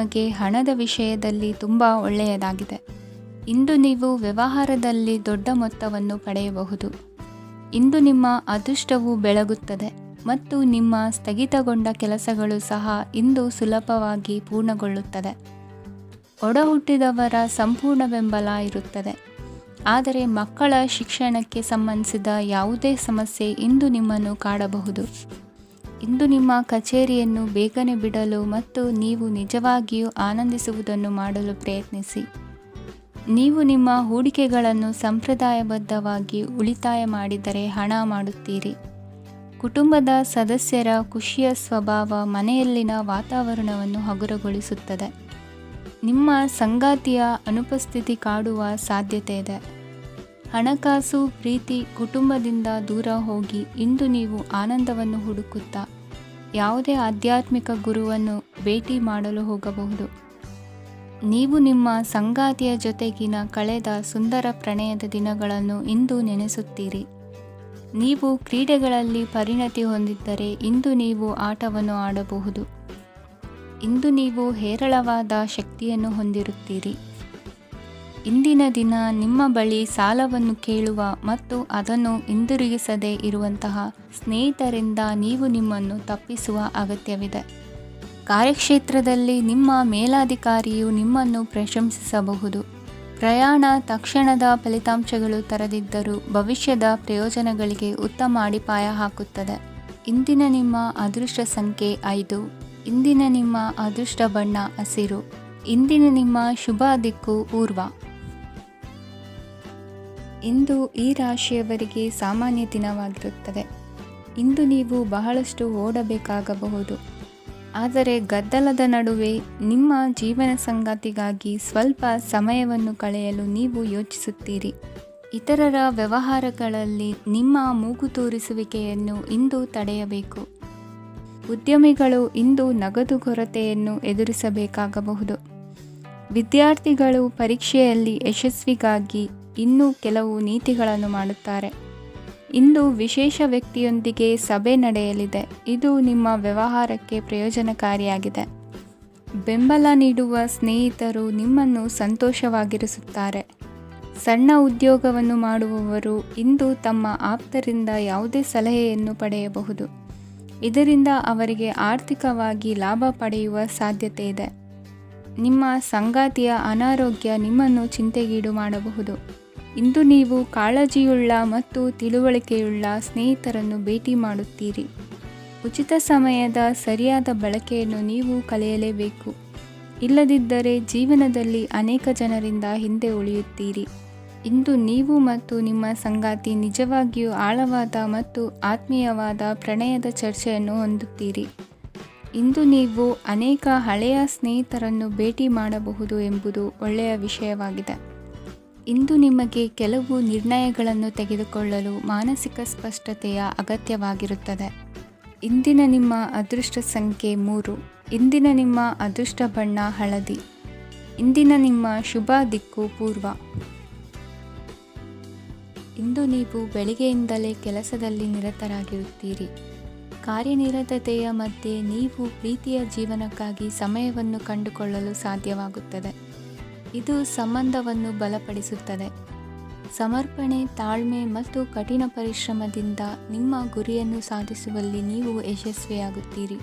ನಿಮಗೆ ಹಣದ ವಿಷಯದಲ್ಲಿ ತುಂಬ ಒಳ್ಳೆಯದಾಗಿದೆ. ಇಂದು ನೀವು ವ್ಯವಹಾರದಲ್ಲಿ ದೊಡ್ಡ ಮೊತ್ತವನ್ನು ಪಡೆಯಬಹುದು. ಇಂದು ನಿಮ್ಮ ಅದೃಷ್ಟವು ಬೆಳಗುತ್ತದೆ ಮತ್ತು ನಿಮ್ಮ ಸ್ಥಗಿತಗೊಂಡ ಕೆಲಸಗಳು ಸಹ ಇಂದು ಸುಲಭವಾಗಿ ಪೂರ್ಣಗೊಳ್ಳುತ್ತದೆ. ಒಡಹುಟ್ಟಿದವರ ಸಂಪೂರ್ಣ ಬೆಂಬಲ ಇರುತ್ತದೆ. ಆದರೆ ಮಕ್ಕಳ ಶಿಕ್ಷಣಕ್ಕೆ ಸಂಬಂಧಿಸಿದ ಯಾವುದೇ ಸಮಸ್ಯೆ ಇಂದು ನಿಮ್ಮನ್ನು ಕಾಡಬಹುದು. ಇಂದು ನಿಮ್ಮ ಕಚೇರಿಯನ್ನು ಬೇಗನೆ ಬಿಡಲು ಮತ್ತು ನೀವು ನಿಜವಾಗಿಯೂ ಆನಂದಿಸುವುದನ್ನು ಮಾಡಲು ಪ್ರಯತ್ನಿಸಿ. ನೀವು ನಿಮ್ಮ ಹೂಡಿಕೆಗಳನ್ನು ಸಂಪ್ರದಾಯಬದ್ಧವಾಗಿ ಉಳಿತಾಯ ಮಾಡಿದರೆ ಹಣ ಮಾಡುತ್ತೀರಿ. ಕುಟುಂಬದ ಸದಸ್ಯರ ಖುಷಿಯ ಸ್ವಭಾವ ಮನೆಯಲ್ಲಿನ ವಾತಾವರಣವನ್ನು ಹಗುರಗೊಳಿಸುತ್ತದೆ. ನಿಮ್ಮ ಸಂಗಾತಿಯ ಅನುಪಸ್ಥಿತಿ ಕಾಡುವ ಸಾಧ್ಯತೆ ಇದೆ. ಹಣಕಾಸು, ಪ್ರೀತಿ, ಕುಟುಂಬದಿಂದ ದೂರ ಹೋಗಿ ಇಂದು ನೀವು ಆನಂದವನ್ನು ಹುಡುಕುತ್ತಾ ಯಾವುದೇ ಆಧ್ಯಾತ್ಮಿಕ ಗುರುವನ್ನು ಭೇಟಿ ಮಾಡಲು ಹೋಗಬಹುದು. ನೀವು ನಿಮ್ಮ ಸಂಗಾತಿಯ ಜೊತೆಗಿನ ಕಳೆದ ಸುಂದರ ಪ್ರಣಯದ ದಿನಗಳನ್ನು ಇಂದು ನೆನೆಸುತ್ತೀರಿ. ನೀವು ಕ್ರೀಡೆಗಳಲ್ಲಿ ಪರಿಣತಿ ಹೊಂದಿದ್ದರೆ ಇಂದು ನೀವು ಆಟವನ್ನು ಆಡಬಹುದು. ಇಂದು ನೀವು ಹೇರಳವಾದ ಶಕ್ತಿಯನ್ನು ಹೊಂದಿರುತ್ತೀರಿ. ಇಂದಿನ ದಿನ ನಿಮ್ಮ ಬಳಿ ಸಾಲವನ್ನು ಕೇಳುವ ಮತ್ತು ಅದನ್ನು ಹಿಂದಿರುಗಿಸದೇ ಇರುವಂತಹ ಸ್ನೇಹಿತರಿಂದ ನೀವು ನಿಮ್ಮನ್ನು ತಪ್ಪಿಸುವ ಅಗತ್ಯವಿದೆ. ಕಾರ್ಯಕ್ಷೇತ್ರದಲ್ಲಿ ನಿಮ್ಮ ಮೇಲಾಧಿಕಾರಿಯು ನಿಮ್ಮನ್ನು ಪ್ರಶಂಸಿಸಬಹುದು. ಪ್ರಯಾಣ ತಕ್ಷಣದ ಫಲಿತಾಂಶಗಳು ತರದಿದ್ದರೂ ಭವಿಷ್ಯದ ಪ್ರಯೋಜನಗಳಿಗೆ ಉತ್ತಮ ಅಡಿಪಾಯ ಹಾಕುತ್ತದೆ. ಇಂದಿನ ನಿಮ್ಮ ಅದೃಷ್ಟ ಸಂಖ್ಯೆ 5. ಇಂದಿನ ನಿಮ್ಮ ಅದೃಷ್ಟ ಬಣ್ಣ ಹಸಿರು. ಇಂದಿನ ನಿಮ್ಮ ಶುಭ ದಿಕ್ಕು ಪೂರ್ವ. ಇಂದು ಈ ರಾಶಿಯವರಿಗೆ ಸಾಮಾನ್ಯ ದಿನವಾಗಿರುತ್ತದೆ. ಇಂದು ನೀವು ಬಹಳಷ್ಟು ಓಡಬೇಕಾಗಬಹುದು. ಆದರೆ ಗದ್ದಲದ ನಡುವೆ ನಿಮ್ಮ ಜೀವನ ಸಂಗಾತಿಗಾಗಿ ಸ್ವಲ್ಪ ಸಮಯವನ್ನು ಕಳೆಯಲು ನೀವು ಯೋಚಿಸುತ್ತೀರಿ. ಇತರರ ವ್ಯವಹಾರಗಳಲ್ಲಿ ನಿಮ್ಮ ಮೂಗು ತೂರಿಸುವಿಕೆಯನ್ನು ಇಂದು ತಡೆಯಬೇಕು. ಉದ್ಯಮಿಗಳು ಇಂದು ನಗದು ಕೊರತೆಯನ್ನು ಎದುರಿಸಬೇಕಾಗಬಹುದು. ವಿದ್ಯಾರ್ಥಿಗಳು ಪರೀಕ್ಷೆಯಲ್ಲಿ ಯಶಸ್ವಿಗಾಗಿ ಇನ್ನೂ ಕೆಲವು ನೀತಿಗಳನ್ನು ಮಾಡುತ್ತಾರೆ. ಇಂದು ವಿಶೇಷ ವ್ಯಕ್ತಿಯೊಂದಿಗೆ ಸಭೆ ನಡೆಯಲಿದೆ. ಇದು ನಿಮ್ಮ ವ್ಯವಹಾರಕ್ಕೆ ಪ್ರಯೋಜನಕಾರಿಯಾಗಿದೆ. ಬೆಂಬಲ ನೀಡುವ ಸ್ನೇಹಿತರು ನಿಮ್ಮನ್ನು ಸಂತೋಷವಾಗಿರಿಸುತ್ತಾರೆ. ಸಣ್ಣ ಉದ್ಯೋಗವನ್ನು ಮಾಡುವವರು ಇಂದು ತಮ್ಮ ಆಪ್ತರಿಂದ ಯಾವುದೇ ಸಲಹೆಯನ್ನು ಪಡೆಯಬಹುದು. ಇದರಿಂದ ಅವರಿಗೆ ಆರ್ಥಿಕವಾಗಿ ಲಾಭ ಪಡೆಯುವ ಸಾಧ್ಯತೆ ಇದೆ. ನಿಮ್ಮ ಸಂಗಾತಿಯ ಅನಾರೋಗ್ಯ ನಿಮ್ಮನ್ನು ಚಿಂತೆಗೀಡು ಮಾಡಬಹುದು. ಇಂದು ನೀವು ಕಾಳಜಿಯುಳ್ಳ ಮತ್ತು ತಿಳುವಳಿಕೆಯುಳ್ಳ ಸ್ನೇಹಿತರನ್ನು ಭೇಟಿ ಮಾಡುತ್ತೀರಿ. ಉಚಿತ ಸಮಯದ ಸರಿಯಾದ ಬಳಕೆಯನ್ನು ನೀವು ಕಲಿಯಲೇಬೇಕು. ಇಲ್ಲದಿದ್ದರೆ ಜೀವನದಲ್ಲಿ ಅನೇಕ ಜನರಿಂದ ಹಿಂದೆ ಉಳಿಯುತ್ತೀರಿ. ಇಂದು ನೀವು ಮತ್ತು ನಿಮ್ಮ ಸಂಗಾತಿ ನಿಜವಾಗಿಯೂ ಆಳವಾದ ಮತ್ತು ಆತ್ಮೀಯವಾದ ಪ್ರಣಯದ ಚರ್ಚೆಯನ್ನು ಹೊಂದುತ್ತೀರಿ. ಇಂದು ನೀವು ಅನೇಕ ಹಳೆಯ ಸ್ನೇಹಿತರನ್ನು ಭೇಟಿ ಮಾಡಬಹುದು ಎಂಬುದು ಒಳ್ಳೆಯ ವಿಷಯವಾಗಿದೆ. ಇಂದು ನಿಮಗೆ ಕೆಲವು ನಿರ್ಣಯಗಳನ್ನು ತೆಗೆದುಕೊಳ್ಳಲು ಮಾನಸಿಕ ಸ್ಪಷ್ಟತೆಯ ಅಗತ್ಯವಾಗಿರುತ್ತದೆ. ಇಂದಿನ ನಿಮ್ಮ ಅದೃಷ್ಟ ಸಂಖ್ಯೆ 3. ಇಂದಿನ ನಿಮ್ಮ ಅದೃಷ್ಟ ಬಣ್ಣ ಹಳದಿ. ಇಂದಿನ ನಿಮ್ಮ ಶುಭ ದಿಕ್ಕು ಪೂರ್ವ. ಇಂದು ನೀವು ಬೆಳಿಗ್ಗೆಯಿಂದಲೇ ಕೆಲಸದಲ್ಲಿ ನಿರತರಾಗಿರುತ್ತೀರಿ. ಕಾರ್ಯನಿರತತೆಯ ಮಧ್ಯೆ ನೀವು ಪ್ರೀತಿಯ ಜೀವನಕ್ಕಾಗಿ ಸಮಯವನ್ನು ಕಂಡುಕೊಳ್ಳಲು ಸಾಧ್ಯವಾಗುತ್ತದೆ. ಇದು ಸಂಬಂಧವನ್ನು ಬಲಪಡಿಸುತ್ತದೆ. ಸಮರ್ಪಣೆ, ತಾಳ್ಮೆ ಮತ್ತು ಕಠಿಣ ಪರಿಶ್ರಮದಿಂದ ನಿಮ್ಮ ಗುರಿಯನ್ನು ಸಾಧಿಸುವಲ್ಲಿ ನೀವು ಯಶಸ್ವಿಯಾಗುತ್ತೀರಿ.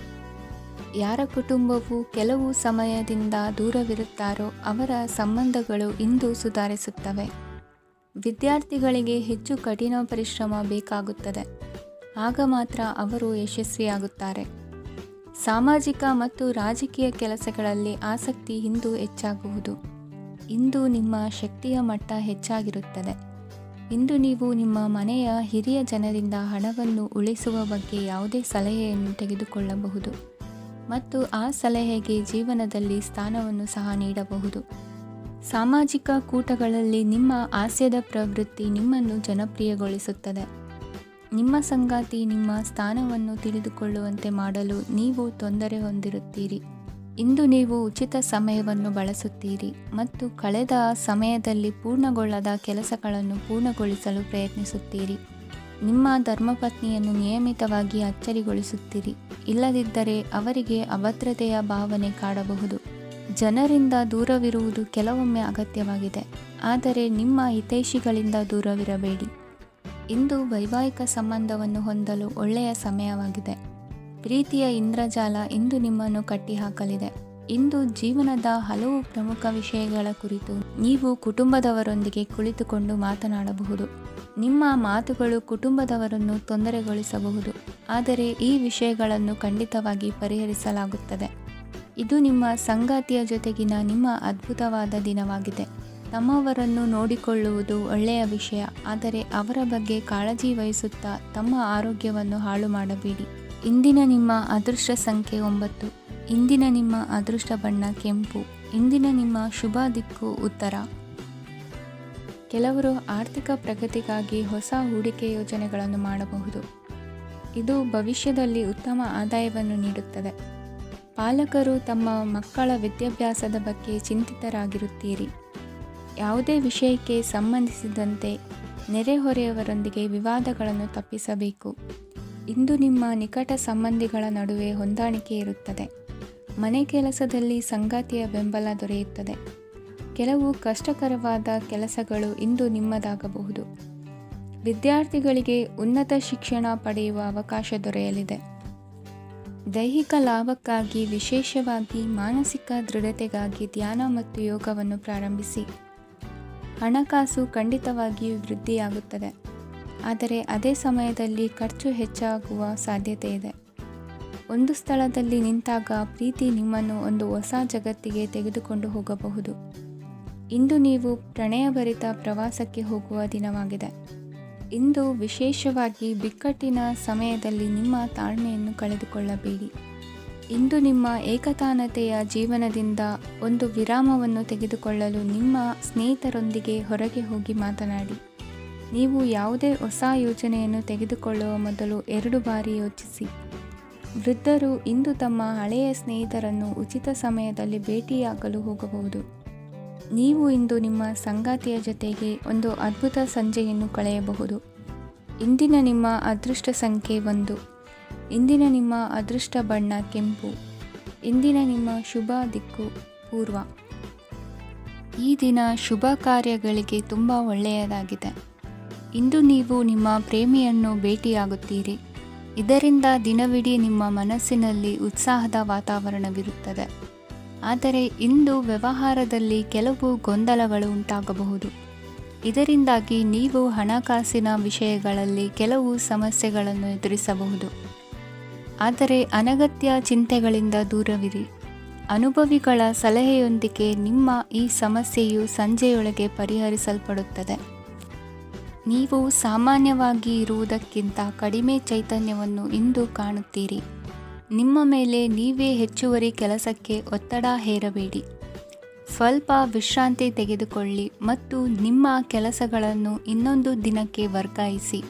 ಯಾರ ಕುಟುಂಬವು ಕೆಲವು ಸಮಯದಿಂದ ದೂರವಿರುತ್ತಾರೋ ಅವರ ಸಂಬಂಧಗಳು ಇಂದು ಸುಧಾರಿಸುತ್ತವೆ. ವಿದ್ಯಾರ್ಥಿಗಳಿಗೆ ಹೆಚ್ಚು ಕಠಿಣ ಪರಿಶ್ರಮ ಬೇಕಾಗುತ್ತದೆ. ಆಗ ಮಾತ್ರ ಅವರು ಯಶಸ್ವಿಯಾಗುತ್ತಾರೆ. ಸಾಮಾಜಿಕ ಮತ್ತು ರಾಜಕೀಯ ಕೆಲಸಗಳಲ್ಲಿ ಆಸಕ್ತಿ ಇಂದು ಹೆಚ್ಚಾಗುವುದು. ಇಂದು ನಿಮ್ಮ ಶಕ್ತಿಯ ಮಟ್ಟ ಹೆಚ್ಚಾಗಿರುತ್ತದೆ. ಇಂದು ನೀವು ನಿಮ್ಮ ಮನೆಯ ಹಿರಿಯ ಜನರಿಂದ ಹಣವನ್ನು ಉಳಿಸುವ ಬಗ್ಗೆ ಯಾವುದೇ ಸಲಹೆಯನ್ನು ತೆಗೆದುಕೊಳ್ಳಬಹುದು ಮತ್ತು ಆ ಸಲಹೆಗೆ ಜೀವನದಲ್ಲಿ ಸ್ಥಾನವನ್ನು ಸಹ ನೀಡಬಹುದು. ಸಾಮಾಜಿಕ ಕೂಟಗಳಲ್ಲಿ ನಿಮ್ಮ ಹಾಸ್ಯದ ಪ್ರವೃತ್ತಿ ನಿಮ್ಮನ್ನು ಜನಪ್ರಿಯಗೊಳಿಸುತ್ತದೆ. ನಿಮ್ಮ ಸಂಗಾತಿ ನಿಮ್ಮ ಸ್ಥಾನವನ್ನು ತಿಳಿದುಕೊಳ್ಳುವಂತೆ ಮಾಡಲು ನೀವು ತೊಂದರೆ ಹೊಂದಿರುತ್ತೀರಿ. ಇಂದು ನೀವು ಉಚಿತ ಸಮಯವನ್ನು ಬಳಸುತ್ತೀರಿ ಮತ್ತು ಕಳೆದ ಸಮಯದಲ್ಲಿ ಪೂರ್ಣಗೊಳ್ಳದ ಕೆಲಸಗಳನ್ನು ಪೂರ್ಣಗೊಳಿಸಲು ಪ್ರಯತ್ನಿಸುತ್ತೀರಿ. ನಿಮ್ಮ ಧರ್ಮಪತ್ನಿಯನ್ನು ನಿಯಮಿತವಾಗಿ ಅಚ್ಚರಿಗೊಳಿಸುತ್ತೀರಿ. ಇಲ್ಲದಿದ್ದರೆ ಅವರಿಗೆ ಅಭದ್ರತೆಯ ಭಾವನೆ ಕಾಡಬಹುದು. ಜನರಿಂದ ದೂರವಿರುವುದು ಕೆಲವೊಮ್ಮೆ ಅಗತ್ಯವಾಗಿದೆ, ಆದರೆ ನಿಮ್ಮ ಹಿತೈಷಿಗಳಿಂದ ದೂರವಿರಬೇಡಿ. ಇಂದು ವೈವಾಹಿಕ ಸಂಬಂಧವನ್ನು ಹೊಂದಲು ಒಳ್ಳೆಯ ಸಮಯವಾಗಿದೆ. ಪ್ರೀತಿಯ ಇಂದ್ರಜಾಲ ಇಂದು ನಿಮ್ಮನ್ನು ಕಟ್ಟಿಹಾಕಲಿದೆ. ಇಂದು ಜೀವನದ ಹಲವು ಪ್ರಮುಖ ವಿಷಯಗಳ ಕುರಿತು ನೀವು ಕುಟುಂಬದವರೊಂದಿಗೆ ಕುಳಿತುಕೊಂಡು ಮಾತನಾಡಬಹುದು. ನಿಮ್ಮ ಮಾತುಗಳು ಕುಟುಂಬದವರನ್ನು ತೊಂದರೆಗೊಳಿಸಬಹುದು, ಆದರೆ ಈ ವಿಷಯಗಳನ್ನು ಖಂಡಿತವಾಗಿ ಪರಿಹರಿಸಲಾಗುತ್ತದೆ. ಇದು ನಿಮ್ಮ ಸಂಗಾತಿಯ ಜೊತೆಗಿನ ನಿಮ್ಮ ಅದ್ಭುತವಾದ ದಿನವಾಗಿದೆ. ತಮ್ಮವರನ್ನು ನೋಡಿಕೊಳ್ಳುವುದು ಒಳ್ಳೆಯ ವಿಷಯ, ಆದರೆ ಅವರ ಬಗ್ಗೆ ಕಾಳಜಿ ವಹಿಸುತ್ತಾ ತಮ್ಮ ಆರೋಗ್ಯವನ್ನು ಹಾಳು ಮಾಡಬೇಡಿ. ಇಂದಿನ ನಿಮ್ಮ ಅದೃಷ್ಟ ಸಂಖ್ಯೆ 9. ಇಂದಿನ ನಿಮ್ಮ ಅದೃಷ್ಟ ಬಣ್ಣ ಕೆಂಪು. ಇಂದಿನ ನಿಮ್ಮ ಶುಭ ದಿಕ್ಕು ಉತ್ತರ. ಕೆಲವರು ಆರ್ಥಿಕ ಪ್ರಗತಿಗಾಗಿ ಹೊಸ ಹೂಡಿಕೆ ಯೋಜನೆಗಳನ್ನು ಮಾಡಬಹುದು. ಇದು ಭವಿಷ್ಯದಲ್ಲಿ ಉತ್ತಮ ಆದಾಯವನ್ನು ನೀಡುತ್ತದೆ. ಪಾಲಕರು ತಮ್ಮ ಮಕ್ಕಳ ವಿದ್ಯಾಭ್ಯಾಸದ ಬಗ್ಗೆ ಚಿಂತಿತರಾಗಿರುತ್ತೀರಿ. ಯಾವುದೇ ವಿಷಯಕ್ಕೆ ಸಂಬಂಧಿಸಿದಂತೆ ನೆರೆಹೊರೆಯವರೊಂದಿಗೆ ವಿವಾದಗಳನ್ನು ತಪ್ಪಿಸಬೇಕು. ಇಂದು ನಿಮ್ಮ ನಿಕಟ ಸಂಬಂಧಿಗಳ ನಡುವೆ ಹೊಂದಾಣಿಕೆ ಇರುತ್ತದೆ. ಮನೆ ಕೆಲಸದಲ್ಲಿ ಸಂಗಾತಿಯ ಬೆಂಬಲ ದೊರೆಯುತ್ತದೆ. ಕೆಲವು ಕಷ್ಟಕರವಾದ ಕೆಲಸಗಳು ಇಂದು ನಿಮ್ಮದಾಗಬಹುದು. ವಿದ್ಯಾರ್ಥಿಗಳಿಗೆ ಉನ್ನತ ಶಿಕ್ಷಣ ಪಡೆಯುವ ಅವಕಾಶ ದೊರೆಯಲಿದೆ. ದೈಹಿಕ ಲಾಭಕ್ಕಾಗಿ, ವಿಶೇಷವಾಗಿ ಮಾನಸಿಕ ದೃಢತೆಗಾಗಿ ಧ್ಯಾನ ಮತ್ತು ಯೋಗವನ್ನು ಪ್ರಾರಂಭಿಸಿ. ಹಣಕಾಸು ಖಂಡಿತವಾಗಿಯೂ ವೃದ್ಧಿಯಾಗುತ್ತದೆ, ಆದರೆ ಅದೇ ಸಮಯದಲ್ಲಿ ಖರ್ಚು ಹೆಚ್ಚಾಗುವ ಸಾಧ್ಯತೆ ಇದೆ. ಒಂದು ಸ್ಥಳದಲ್ಲಿ ನಿಂತಾಗ ಪ್ರೀತಿ ನಿಮ್ಮನ್ನು ಒಂದು ಹೊಸ ಜಗತ್ತಿಗೆ ತೆಗೆದುಕೊಂಡು ಹೋಗಬಹುದು. ಇಂದು ನೀವು ಪ್ರಣಯಭರಿತ ಪ್ರವಾಸಕ್ಕೆ ಹೋಗುವ ದಿನವಾಗಿದೆ. ಇಂದು ವಿಶೇಷವಾಗಿ ಬಿಕ್ಕಟ್ಟಿನ ಸಮಯದಲ್ಲಿ ನಿಮ್ಮ ತಾಳ್ಮೆಯನ್ನು ಕಳೆದುಕೊಳ್ಳಬೇಡಿ. ಇಂದು ನಿಮ್ಮ ಏಕತಾನತೆಯ ಜೀವನದಿಂದ ಒಂದು ವಿರಾಮವನ್ನು ತೆಗೆದುಕೊಳ್ಳಲು ನಿಮ್ಮ ಸ್ನೇಹಿತರೊಂದಿಗೆ ಹೊರಗೆ ಹೋಗಿ ಮಾತನಾಡಿ. ನೀವು ಯಾವುದೇ ಹೊಸ ಯೋಜನೆಯನ್ನು ತೆಗೆದುಕೊಳ್ಳುವ ಮೊದಲು 2 ಬಾರಿ ಯೋಚಿಸಿ. ವೃದ್ಧರು ಇಂದು ತಮ್ಮ ಹಳೆಯ ಸ್ನೇಹಿತರನ್ನು ಉಚಿತ ಸಮಯದಲ್ಲಿ ಭೇಟಿಯಾಗಲು ಹೋಗಬಹುದು. ನೀವು ಇಂದು ನಿಮ್ಮ ಸಂಗಾತಿಯ ಜೊತೆಗೆ ಒಂದು ಅದ್ಭುತ ಸಂಜೆಯನ್ನು ಕಳೆಯಬಹುದು. ಇಂದಿನ ನಿಮ್ಮ ಅದೃಷ್ಟ ಸಂಖ್ಯೆ 1. ಇಂದಿನ ನಿಮ್ಮ ಅದೃಷ್ಟ ಬಣ್ಣ ಕೆಂಪು. ಇಂದಿನ ನಿಮ್ಮ ಶುಭ ದಿಕ್ಕು ಪೂರ್ವ. ಈ ದಿನ ಶುಭ ಕಾರ್ಯಗಳಿಗೆ ತುಂಬ ಒಳ್ಳೆಯದಾಗಿದೆ. ಇಂದು ನೀವು ನಿಮ್ಮ ಪ್ರೇಮಿಯನ್ನು ಭೇಟಿಯಾಗುತ್ತೀರಿ. ಇದರಿಂದ ದಿನವಿಡೀ ನಿಮ್ಮ ಮನಸ್ಸಿನಲ್ಲಿ ಉತ್ಸಾಹದ ವಾತಾವರಣವಿರುತ್ತದೆ. ಆದರೆ ಇಂದು ವ್ಯವಹಾರದಲ್ಲಿ ಕೆಲವು ಗೊಂದಲಗಳು ಉಂಟಾಗಬಹುದು. ಇದರಿಂದಾಗಿ ನೀವು ಹಣಕಾಸಿನ ವಿಷಯಗಳಲ್ಲಿ ಕೆಲವು ಸಮಸ್ಯೆಗಳನ್ನು ಎದುರಿಸಬಹುದು. ಆದರೆ ಅನಗತ್ಯ ಚಿಂತೆಗಳಿಂದ ದೂರವಿರಿ. ಅನುಭವಿಗಳ ಸಲಹೆಯೊಂದಿಗೆ ನಿಮ್ಮ ಈ ಸಮಸ್ಯೆಯು ಸಂಜೆಯೊಳಗೆ ಪರಿಹರಿಸಲ್ಪಡುತ್ತದೆ. ನೀವು ಸಾಮಾನ್ಯವಾಗಿ ಇರುವುದಕ್ಕಿಂತ ಕಡಿಮೆ ಚೈತನ್ಯವನ್ನು ಇಂದು ಕಾಣುತ್ತೀರಿ. ನಿಮ್ಮ ಮೇಲೆ ನೀವೇ ಹೆಚ್ಚುವರಿ ಕೆಲಸಕ್ಕೆ ಒತ್ತಡ ಹೇರಬೇಡಿ. ಸ್ವಲ್ಪ ವಿಶ್ರಾಂತಿ ತೆಗೆದುಕೊಳ್ಳಿ ಮತ್ತು ನಿಮ್ಮ ಕೆಲಸಗಳನ್ನು ಇನ್ನೊಂದು ದಿನಕ್ಕೆ ವರ್ಗಾಯಿಸಿ.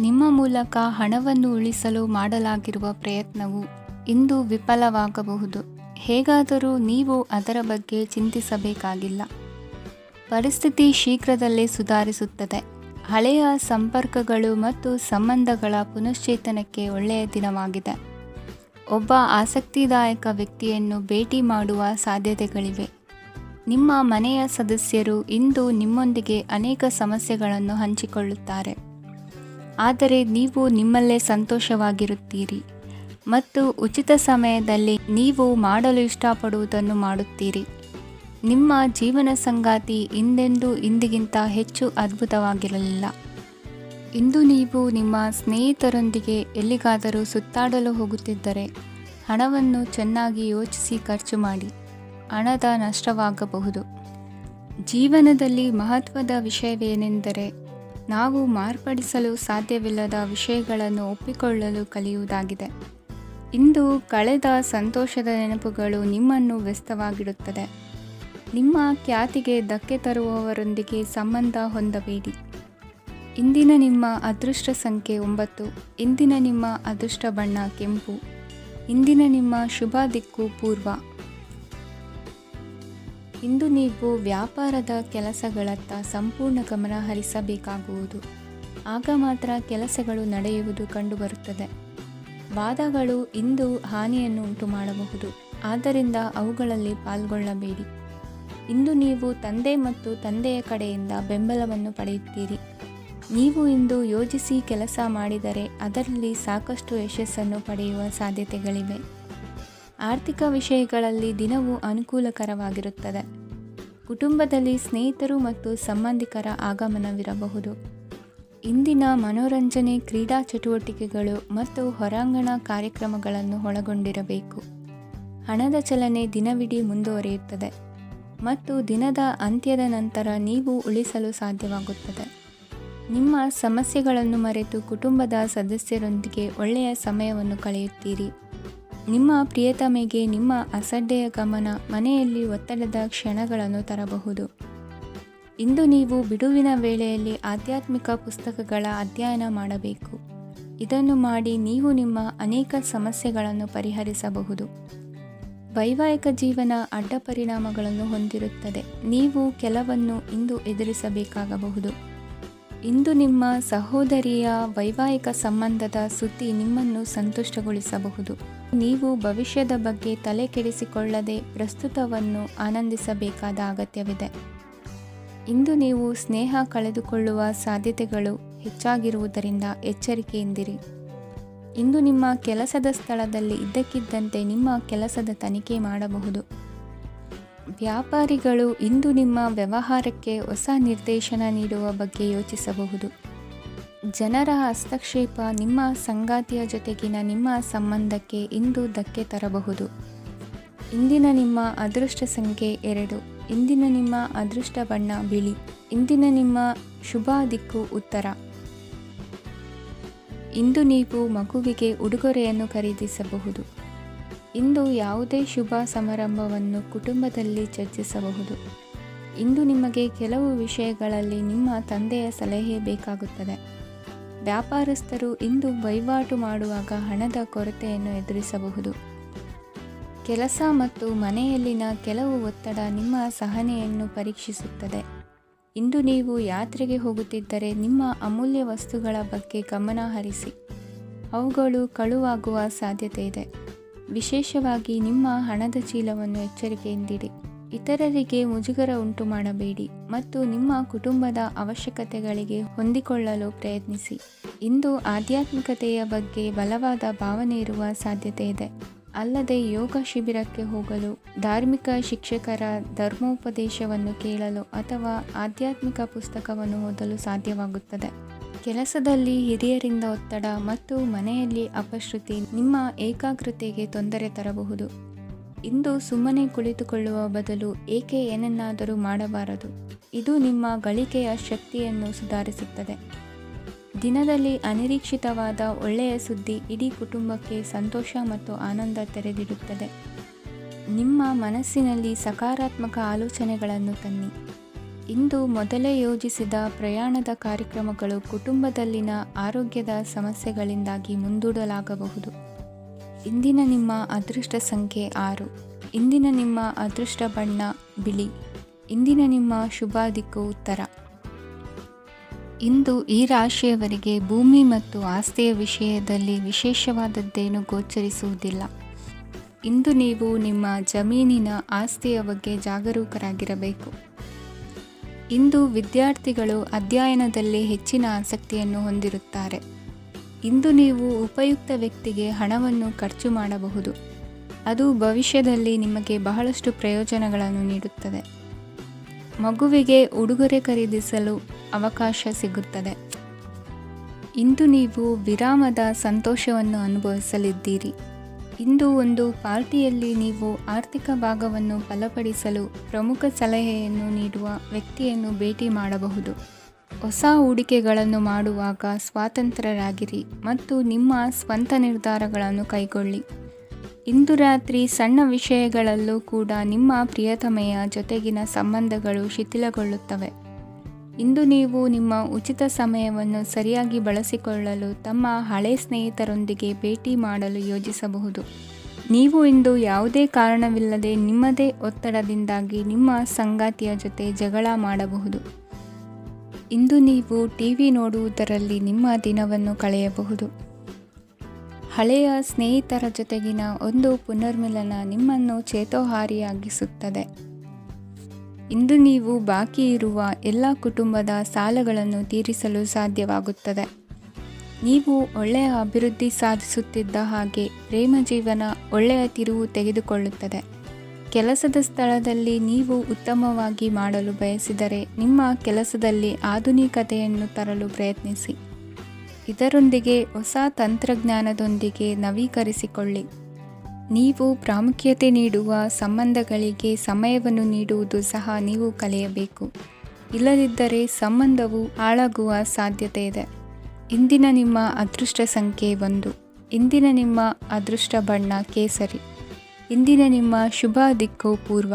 ನಿಮ್ಮ ಮೂಲಕ ಹಣವನ್ನು ಉಳಿಸಲು ಮಾಡಲಾಗಿರುವ ಪ್ರಯತ್ನವು ಇಂದು ವಿಫಲವಾಗಬಹುದು. ಹೇಗಾದರೂ ನೀವು ಅದರ ಬಗ್ಗೆ ಚಿಂತಿಸಬೇಕಾಗಿಲ್ಲ. ಪರಿಸ್ಥಿತಿ ಶೀಘ್ರದಲ್ಲೇ ಸುಧಾರಿಸುತ್ತದೆ. ಹಳೆಯ ಸಂಪರ್ಕಗಳು ಮತ್ತು ಸಂಬಂಧಗಳ ಪುನಶ್ಚೇತನಕ್ಕೆ ಒಳ್ಳೆಯ ದಿನವಾಗಿದೆ. ಒಬ್ಬ ಆಸಕ್ತಿದಾಯಕ ವ್ಯಕ್ತಿಯನ್ನು ಭೇಟಿ ಮಾಡುವ ಸಾಧ್ಯತೆಗಳಿವೆ. ನಿಮ್ಮ ಮನೆಯ ಸದಸ್ಯರು ಇಂದು ನಿಮ್ಮೊಂದಿಗೆ ಅನೇಕ ಸಮಸ್ಯೆಗಳನ್ನು ಹಂಚಿಕೊಳ್ಳುತ್ತಾರೆ, ಆದರೆ ನೀವು ನಿಮ್ಮಲ್ಲೇ ಸಂತೋಷವಾಗಿರುತ್ತೀರಿ ಮತ್ತು ಉಚಿತ ಸಮಯದಲ್ಲಿ ನೀವು ಮಾಡಲು ಇಷ್ಟಪಡುವುದನ್ನು ಮಾಡುತ್ತೀರಿ. ನಿಮ್ಮ ಜೀವನ ಸಂಗಾತಿ ಇಂದಿಗಿಂತ ಹೆಚ್ಚು ಅದ್ಭುತವಾಗಿರಲಿಲ್ಲ. ಇಂದು ನೀವು ನಿಮ್ಮ ಸ್ನೇಹಿತರೊಂದಿಗೆ ಎಲ್ಲಿಗಾದರೂ ಸುತ್ತಾಡಲು ಹೋಗುತ್ತಿದ್ದರೆ ಹಣವನ್ನು ಚೆನ್ನಾಗಿ ಯೋಚಿಸಿ ಖರ್ಚು ಮಾಡಿ. ಹಣದ ನಷ್ಟವಾಗಬಹುದು. ಜೀವನದಲ್ಲಿ ಮಹತ್ವದ ವಿಷಯವೇನೆಂದರೆ ನಾವು ಮಾರ್ಪಡಿಸಲು ಸಾಧ್ಯವಿಲ್ಲದ ವಿಷಯಗಳನ್ನು ಒಪ್ಪಿಕೊಳ್ಳಲು ಕಲಿಯುವುದಾಗಿದೆ. ಇಂದು ಕಳೆದ ಸಂತೋಷದ ನೆನಪುಗಳು ನಿಮ್ಮನ್ನು ವ್ಯಸ್ತವಾಗಿಡುತ್ತದೆ. ನಿಮ್ಮ ಖ್ಯಾತಿಗೆ ಧಕ್ಕೆ ತರುವವರೊಂದಿಗೆ ಸಂಬಂಧ ಹೊಂದಬೇಡಿ. ಇಂದಿನ ನಿಮ್ಮ ಅದೃಷ್ಟ ಸಂಖ್ಯೆ 9. ಇಂದಿನ ನಿಮ್ಮ ಅದೃಷ್ಟ ಬಣ್ಣ ಕೆಂಪು. ಇಂದಿನ ನಿಮ್ಮ ಶುಭ ದಿಕ್ಕು ಪೂರ್ವ. ಇಂದು ನೀವು ವ್ಯಾಪಾರದ ಕೆಲಸಗಳತ್ತ ಸಂಪೂರ್ಣ ಗಮನ ಹರಿಸಬೇಕಾಗುವುದು. ಆಗ ಮಾತ್ರ ಕೆಲಸಗಳು ನಡೆಯುವುದು ಕಂಡುಬರುತ್ತದೆ. ವಾದಗಳು ಇಂದು ಹಾನಿಯನ್ನು ಉಂಟು ಮಾಡಬಹುದು. ಆದ್ದರಿಂದ ಅವುಗಳಲ್ಲಿ ಪಾಲ್ಗೊಳ್ಳಬೇಡಿ. ಇಂದು ನೀವು ತಂದೆ ಮತ್ತು ತಂದೆಯ ಕಡೆಯಿಂದ ಬೆಂಬಲವನ್ನು ಪಡೆಯುತ್ತೀರಿ. ನೀವು ಇಂದು ಯೋಜಿಸಿ ಕೆಲಸ ಮಾಡಿದರೆ ಅದರಲ್ಲಿ ಸಾಕಷ್ಟು ಯಶಸ್ಸನ್ನು ಪಡೆಯುವ ಸಾಧ್ಯತೆಗಳಿವೆ. ಆರ್ಥಿಕ ವಿಷಯಗಳಲ್ಲಿ ದಿನವೂ ಅನುಕೂಲಕರವಾಗಿರುತ್ತದೆ. ಕುಟುಂಬದಲ್ಲಿ ಸ್ನೇಹಿತರು ಮತ್ತು ಸಂಬಂಧಿಕರ ಆಗಮನವಿರಬಹುದು. ಇಂದಿನ ಮನೋರಂಜನೆ ಕ್ರೀಡಾ ಚಟುವಟಿಕೆಗಳು ಮತ್ತು ಹೊರಾಂಗಣ ಕಾರ್ಯಕ್ರಮಗಳನ್ನು ಒಳಗೊಂಡಿರಬೇಕು. ಹಣದ ಚಲನೆ ದಿನವಿಡೀ ಮುಂದುವರಿಯುತ್ತದೆ ಮತ್ತು ದಿನದ ಅಂತ್ಯದ ನಂತರ ನೀವು ಉಳಿಸಲು ಸಾಧ್ಯವಾಗುತ್ತದೆ. ನಿಮ್ಮ ಸಮಸ್ಯೆಗಳನ್ನು ಮರೆತು ಕುಟುಂಬದ ಸದಸ್ಯರೊಂದಿಗೆ ಒಳ್ಳೆಯ ಸಮಯವನ್ನು ಕಳೆಯುತ್ತೀರಿ. ನಿಮ್ಮ ಪ್ರಿಯತಮೆಗೆ ನಿಮ್ಮ ಅಸಡ್ಡೆಯ ಗಮನ ಮನೆಯಲ್ಲಿ ಒತ್ತಡದ ಕ್ಷಣಗಳನ್ನು ತರಬಹುದು. ಇಂದು ನೀವು ಬಿಡುವಿನ ವೇಳೆಯಲ್ಲಿ ಆಧ್ಯಾತ್ಮಿಕ ಪುಸ್ತಕಗಳ ಅಧ್ಯಯನ ಮಾಡಬೇಕು. ಇದನ್ನು ಮಾಡಿ ನೀವು ನಿಮ್ಮ ಅನೇಕ ಸಮಸ್ಯೆಗಳನ್ನು ಪರಿಹರಿಸಬಹುದು. ವೈವಾಹಿಕ ಜೀವನ ಅಡ್ಡ ಪರಿಣಾಮಗಳನ್ನು ಹೊಂದಿರುತ್ತದೆ. ನೀವು ಕೆಲವನ್ನು ಇಂದು ಎದುರಿಸಬೇಕಾಗಬಹುದು. ಇಂದು ನಿಮ್ಮ ಸಹೋದರಿಯ ವೈವಾಹಿಕ ಸಂಬಂಧದ ಸುದ್ದಿ ನಿಮ್ಮನ್ನು ಸಂತುಷ್ಟಗೊಳಿಸಬಹುದು. ನೀವು ಭವಿಷ್ಯದ ಬಗ್ಗೆ ತಲೆ ಕೆಡಿಸಿಕೊಳ್ಳದೆ ಪ್ರಸ್ತುತವನ್ನು ಆನಂದಿಸಬೇಕಾದ ಅಗತ್ಯವಿದೆ. ಇಂದು ನೀವು ಸ್ನೇಹ ಕಳೆದುಕೊಳ್ಳುವ ಸಾಧ್ಯತೆಗಳು ಹೆಚ್ಚಾಗಿರುವುದರಿಂದ ಎಚ್ಚರಿಕೆಯಿಂದಿರಿ. ಇಂದು ನಿಮ್ಮ ಕೆಲಸದ ಸ್ಥಳದಲ್ಲಿ ಇದ್ದಕ್ಕಿದ್ದಂತೆ ನಿಮ್ಮ ಕೆಲಸದ ತನಿಖೆ ಮಾಡಬಹುದು. ವ್ಯಾಪಾರಿಗಳು ಇಂದು ನಿಮ್ಮ ವ್ಯವಹಾರಕ್ಕೆ ಹೊಸ ನಿರ್ದೇಶನ ನೀಡುವ ಬಗ್ಗೆ ಯೋಚಿಸಬಹುದು. ಜನರ ಹಸ್ತಕ್ಷೇಪ ನಿಮ್ಮ ಸಂಗಾತಿಯ ಜೊತೆಗಿನ ನಿಮ್ಮ ಸಂಬಂಧಕ್ಕೆ ಇಂದು ಧಕ್ಕೆ ತರಬಹುದು. ಇಂದಿನ ನಿಮ್ಮ ಅದೃಷ್ಟ ಸಂಖ್ಯೆ 2. ಇಂದಿನ ನಿಮ್ಮ ಅದೃಷ್ಟ ಬಣ್ಣ ಬಿಳಿ. ಇಂದಿನ ನಿಮ್ಮ ಶುಭ ದಿಕ್ಕು ಉತ್ತರ. ಇಂದು ನೀವು ಮಗುವಿಗೆ ಉಡುಗೊರೆಯನ್ನು ಖರೀದಿಸಬಹುದು. ಇಂದು ಯಾವುದೇ ಶುಭ ಸಮಾರಂಭವನ್ನು ಕುಟುಂಬದಲ್ಲಿ ಚರ್ಚಿಸಬಹುದು. ಇಂದು ನಿಮಗೆ ಕೆಲವು ವಿಷಯಗಳಲ್ಲಿ ನಿಮ್ಮ ತಂದೆಯ ಸಲಹೆ ಬೇಕಾಗುತ್ತದೆ. ವ್ಯಾಪಾರಸ್ಥರು ಇಂದು ವಹಿವಾಟು ಮಾಡುವಾಗ ಹಣದ ಕೊರತೆಯನ್ನು ಎದುರಿಸಬಹುದು. ಕೆಲಸ ಮತ್ತು ಮನೆಯಲ್ಲಿನ ಕೆಲವು ಒತ್ತಡ ನಿಮ್ಮ ಸಹನೆಯನ್ನು ಪರೀಕ್ಷಿಸುತ್ತದೆ. ಇಂದು ನೀವು ಯಾತ್ರೆಗೆ ಹೋಗುತ್ತಿದ್ದರೆ ನಿಮ್ಮ ಅಮೂಲ್ಯ ವಸ್ತುಗಳ ಬಗ್ಗೆ ಗಮನ ಹರಿಸಿ. ಅವುಗಳು ಕಳುವಾಗುವ ಸಾಧ್ಯತೆ ಇದೆ. ವಿಶೇಷವಾಗಿ ನಿಮ್ಮ ಹಣದ ಚೀಲವನ್ನು ಎಚ್ಚರಿಕೆಯಿಂದಿಡಿ. ಇತರರಿಗೆ ಮುಜುಗರ ಉಂಟು ಮಾಡಬೇಡಿ ಮತ್ತು ನಿಮ್ಮ ಕುಟುಂಬದ ಅವಶ್ಯಕತೆಗಳಿಗೆ ಹೊಂದಿಕೊಳ್ಳಲು ಪ್ರಯತ್ನಿಸಿ. ಇಂದು ಆಧ್ಯಾತ್ಮಿಕತೆಯ ಬಗ್ಗೆ ಬಲವಾದ ಭಾವನೆ ಇರುವ ಸಾಧ್ಯತೆ ಇದೆ. ಅಲ್ಲದೆ ಯೋಗ ಶಿಬಿರಕ್ಕೆ ಹೋಗಲು, ಧಾರ್ಮಿಕ ಶಿಕ್ಷಕರ ಧರ್ಮೋಪದೇಶವನ್ನು ಕೇಳಲು ಅಥವಾ ಆಧ್ಯಾತ್ಮಿಕ ಪುಸ್ತಕವನ್ನು ಓದಲು ಸಾಧ್ಯವಾಗುತ್ತದೆ. ಕೆಲಸದಲ್ಲಿ ಹಿರಿಯರಿಂದ ಒತ್ತಡ ಮತ್ತು ಮನೆಯಲ್ಲಿ ಅಪಶ್ರುತಿ ನಿಮ್ಮ ಏಕಾಗ್ರತೆಗೆ ತೊಂದರೆ ತರಬಹುದು. ಇಂದು ಸುಮ್ಮನೆ ಕುಳಿತುಕೊಳ್ಳುವ ಬದಲು ಏಕೆ ಏನನ್ನಾದರೂ ಮಾಡಬಾರದು. ಇದು ನಿಮ್ಮ ಗಳಿಕೆಯ ಶಕ್ತಿಯನ್ನು ಸುಧಾರಿಸುತ್ತದೆ. ದಿನದಲ್ಲಿ ಅನಿರೀಕ್ಷಿತವಾದ ಒಳ್ಳೆಯ ಸುದ್ದಿ ಇಡೀ ಕುಟುಂಬಕ್ಕೆ ಸಂತೋಷ ಮತ್ತು ಆನಂದ ತೆರೆದಿಡುತ್ತದೆ. ನಿಮ್ಮ ಮನಸ್ಸಿನಲ್ಲಿ ಸಕಾರಾತ್ಮಕ ಆಲೋಚನೆಗಳನ್ನು ತನ್ನಿ. ಇಂದು ಮೊದಲೇ ಯೋಜಿಸಿದ ಪ್ರಯಾಣದ ಕಾರ್ಯಕ್ರಮಗಳು ಕುಟುಂಬದಲ್ಲಿನ ಆರೋಗ್ಯದ ಸಮಸ್ಯೆಗಳಿಂದಾಗಿ ಮುಂದೂಡಲಾಗಬಹುದು. ಇಂದಿನ ನಿಮ್ಮ ಅದೃಷ್ಟ ಸಂಖ್ಯೆ 6. ಇಂದಿನ ನಿಮ್ಮ ಅದೃಷ್ಟ ಬಣ್ಣ ಬಿಳಿ. ಇಂದಿನ ನಿಮ್ಮ ಶುಭ ದಿಕ್ಕು ಉತ್ತರ. ಇಂದು ಈ ರಾಶಿಯವರಿಗೆ ಭೂಮಿ ಮತ್ತು ಆಸ್ತಿಯ ವಿಷಯದಲ್ಲಿ ವಿಶೇಷವಾದದ್ದೇನು ಗೋಚರಿಸುವುದಿಲ್ಲ. ಇಂದು ನೀವು ನಿಮ್ಮ ಜಮೀನಿನ ಆಸ್ತಿಯ ಬಗ್ಗೆ ಜಾಗರೂಕರಾಗಿರಬೇಕು. ಇಂದು ವಿದ್ಯಾರ್ಥಿಗಳು ಅಧ್ಯಯನದಲ್ಲಿ ಹೆಚ್ಚಿನ ಆಸಕ್ತಿಯನ್ನು ಹೊಂದಿರುತ್ತಾರೆ. ಇಂದು ನೀವು ಉಪಯುಕ್ತ ವ್ಯಕ್ತಿಗೆ ಹಣವನ್ನು ಖರ್ಚು ಮಾಡಬಹುದು. ಅದು ಭವಿಷ್ಯದಲ್ಲಿ ನಿಮಗೆ ಬಹಳಷ್ಟು ಪ್ರಯೋಜನಗಳನ್ನು ನೀಡುತ್ತದೆ. ಮಗುವಿಗೆ ಉಡುಗೊರೆ ಖರೀದಿಸಲು ಅವಕಾಶ ಸಿಗುತ್ತದೆ. ಇಂದು ನೀವು ವಿರಾಮದ ಸಂತೋಷವನ್ನು ಅನುಭವಿಸಲಿದ್ದೀರಿ. ಇಂದು ಒಂದು ಪಾರ್ಟಿಯಲ್ಲಿ ನೀವು ಆರ್ಥಿಕ ಭಾಗವನ್ನು ಬಲಪಡಿಸಲು ಪ್ರಮುಖ ಸಲಹೆಯನ್ನು ನೀಡುವ ವ್ಯಕ್ತಿಯನ್ನು ಭೇಟಿ ಮಾಡಬಹುದು. ಹೊಸ ಹೂಡಿಕೆಗಳನ್ನು ಮಾಡುವಾಗ ಸ್ವಾತಂತ್ರ್ಯರಾಗಿರಿ ಮತ್ತು ನಿಮ್ಮ ಸ್ವಂತ ನಿರ್ಧಾರಗಳನ್ನು ಕೈಗೊಳ್ಳಿ. ಇಂದು ರಾತ್ರಿ ಸಣ್ಣ ವಿಷಯಗಳಲ್ಲೂ ಕೂಡ ನಿಮ್ಮ ಪ್ರಿಯತಮೆಯ ಜೊತೆಗಿನ ಸಂಬಂಧಗಳು ಶಿಥಿಲಗೊಳ್ಳುತ್ತವೆ. ಇಂದು ನೀವು ನಿಮ್ಮ ಉಚಿತ ಸಮಯವನ್ನು ಸರಿಯಾಗಿ ಬಳಸಿಕೊಳ್ಳಲು ತಮ್ಮ ಹಳೆ ಸ್ನೇಹಿತರೊಂದಿಗೆ ಭೇಟಿ ಮಾಡಲು ಯೋಜಿಸಬಹುದು. ನೀವು ಇಂದು ಯಾವುದೇ ಕಾರಣವಿಲ್ಲದೆ ನಿಮ್ಮದೇ ಒತ್ತಡದಿಂದಾಗಿ ನಿಮ್ಮ ಸಂಗಾತಿಯ ಜೊತೆ ಜಗಳ ಮಾಡಬಹುದು. ಇಂದು ನೀವು ಟಿವಿ ನೋಡುವುದರಲ್ಲಿ ನಿಮ್ಮ ದಿನವನ್ನು ಕಳೆಯಬಹುದು. ಹಳೆಯ ಸ್ನೇಹಿತರ ಜೊತೆಗಿನ ಒಂದು ಪುನರ್ಮಿಲನ ನಿಮ್ಮನ್ನು ಚೇತೋಹಾರಿಯಾಗಿಸುತ್ತದೆ. ಇಂದು ನೀವು ಬಾಕಿ ಇರುವ ಎಲ್ಲ ಕುಟುಂಬದ ಸಾಲಗಳನ್ನು ತೀರಿಸಲು ಸಾಧ್ಯವಾಗುತ್ತದೆ. ನೀವು ಒಳ್ಳೆಯ ಅಭಿವೃದ್ಧಿ ಸಾಧಿಸುತ್ತಿದ್ದ ಹಾಗೆ ಪ್ರೇಮ ಜೀವನ ಒಳ್ಳೆಯ ತಿರುವು ತೆಗೆದುಕೊಳ್ಳುತ್ತದೆ. ಕೆಲಸದ ಸ್ಥಳದಲ್ಲಿ ನೀವು ಉತ್ತಮವಾಗಿ ಮಾಡಲು ಬಯಸಿದರೆ ನಿಮ್ಮ ಕೆಲಸದಲ್ಲಿ ಆಧುನಿಕತೆಯನ್ನು ತರಲು ಪ್ರಯತ್ನಿಸಿ. ಇದರೊಂದಿಗೆ ಹೊಸ ತಂತ್ರಜ್ಞಾನದೊಂದಿಗೆ ನವೀಕರಿಸಿಕೊಳ್ಳಿ. ನೀವು ಪ್ರಾಮುಖ್ಯತೆ ನೀಡುವ ಸಂಬಂಧಗಳಿಗೆ ಸಮಯವನ್ನು ನೀಡುವುದು ಸಹ ನೀವು ಕಲಿಯಬೇಕು. ಇಲ್ಲದಿದ್ದರೆ ಸಂಬಂಧವು ಹಾಳಾಗುವ ಸಾಧ್ಯತೆ ಇದೆ. ಇಂದಿನ ನಿಮ್ಮ ಅದೃಷ್ಟ ಸಂಖ್ಯೆ 1. ಇಂದಿನ ನಿಮ್ಮ ಅದೃಷ್ಟ ಬಣ್ಣ ಕೇಸರಿ. ಇಂದಿನ ನಿಮ್ಮ ಶುಭ ದಿಕ್ಕು ಪೂರ್ವ.